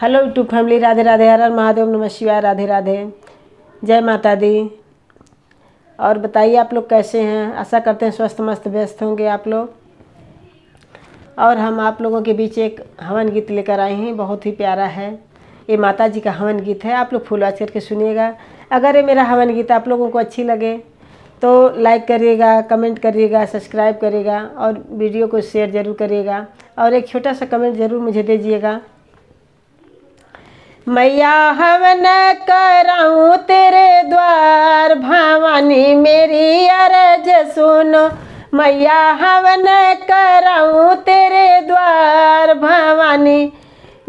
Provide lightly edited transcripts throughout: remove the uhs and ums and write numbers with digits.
Hello YouTube family, Radhe Radhe, Har Har Mahadev, नमः शिवाय, राधे राधे, जय माता दी। और बताइए आप लोग कैसे हैं। आशा करते हैं स्वस्थ मस्त व्यस्त होंगे आप लोग। और हम आप लोगों के बीच एक हवन गीत लेकर आए हैं, बहुत ही प्यारा है। ये माता जी का हवन गीत है, आप लोग फुल वॉच करके सुनिएगा। अगर ये मेरा हवन गीत आप लोगों को अच्छी लगे तो लाइक करिएगा, कमेंट करिएगा, सब्सक्राइब करिएगा और वीडियो को शेयर ज़रूर करिएगा। और एक छोटा सा कमेंट ज़रूर मुझे दीजिएगा। मैया हवन कराऊं तेरे द्वार, भवानी मेरी अरज सुनो। मैया हवन कराऊं तेरे द्वार, भवानी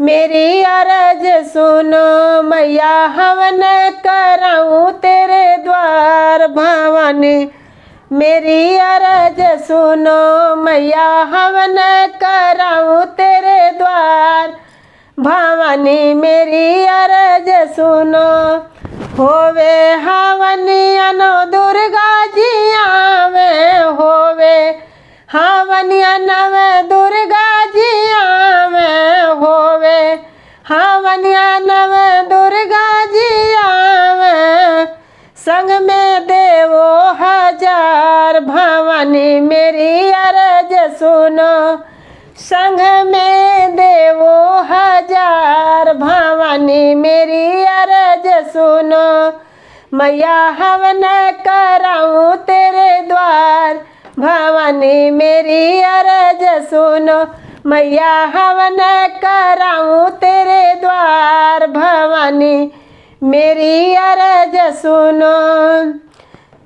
मेरी अरज सुनो। मैया हवन कराऊं तेरे द्वार, भवानी मेरी अरज सुनो। मैया हवन कराऊं तेरे द्वार, भवानी मेरी अरज सुनो। होवे हवनिया नो दुर्गा जी आवे, होवे हवनिया नव दुर्गा जी आवे, होवे हवनिया नव दुर्गा जी आवे। संग में देवो हजार, भवानी मेरी अरज सुनो। संग में देवो हजार, भवानी मेरी अरज सुनो। मैया हवन कराऊं तेरे द्वार, भवानी मेरी अरज सुनो। मैया हवन कराऊं तेरे द्वार, भवानी मेरी अरज सुनो।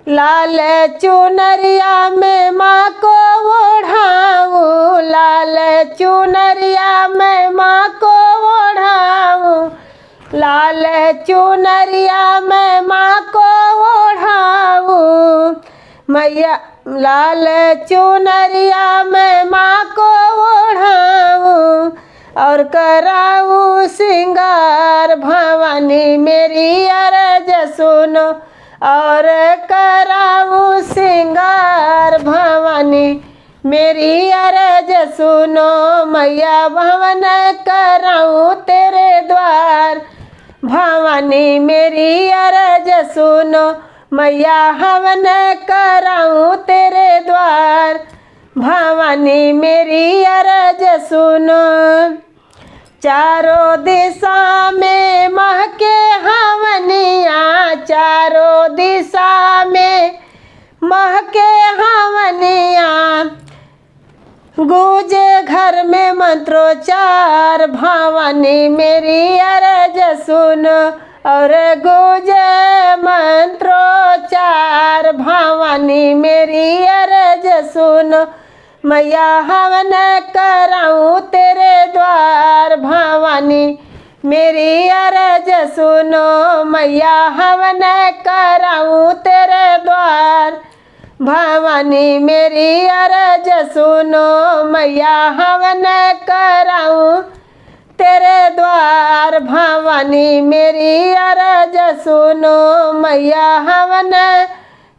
लाल चुनरिया में माँ को ओढ़ाऊं, लाल चुनरिया में माँ को ओढ़ाऊं, लाल चुनरिया में माँ को ओढ़ाऊं। मैया लाल चुनरिया में माँ को ओढ़ाऊं और कराऊं सिंगार, भवानी मेरी अरज सुनो। और कराऊं सिंगार, भवानी मेरी अरज सुनो। मैया भवन कराऊं तेरे द्वार, भवानी मेरी अरज सुनो। मैया हवन कराऊं तेरे द्वार, भवानी मेरी अरज सुनो। चारों दिशा में महके हवनिया, चारों दिशा में महके हवनिया। गूंजे घर में मंत्रोच्चार, भवानी मेरी अरज सुनो। और गूंजे मंत्रोच्चार, भवानी मेरी अरज सुनो। मैया हवन कराऊं तेरे द्वार, भवानी मेरी अरज सुनो। मैया हवन कराऊं तेरे द्वार, भवानी मेरी अरज सुनो। मैया हवन कराऊं तेरे द्वार, भवानी मेरी अरज सुनो। मैया हवन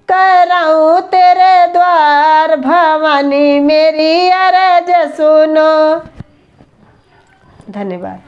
कराऊं तेरे द्वार, भवानी मेरी अरज सुनो। धन्यवाद।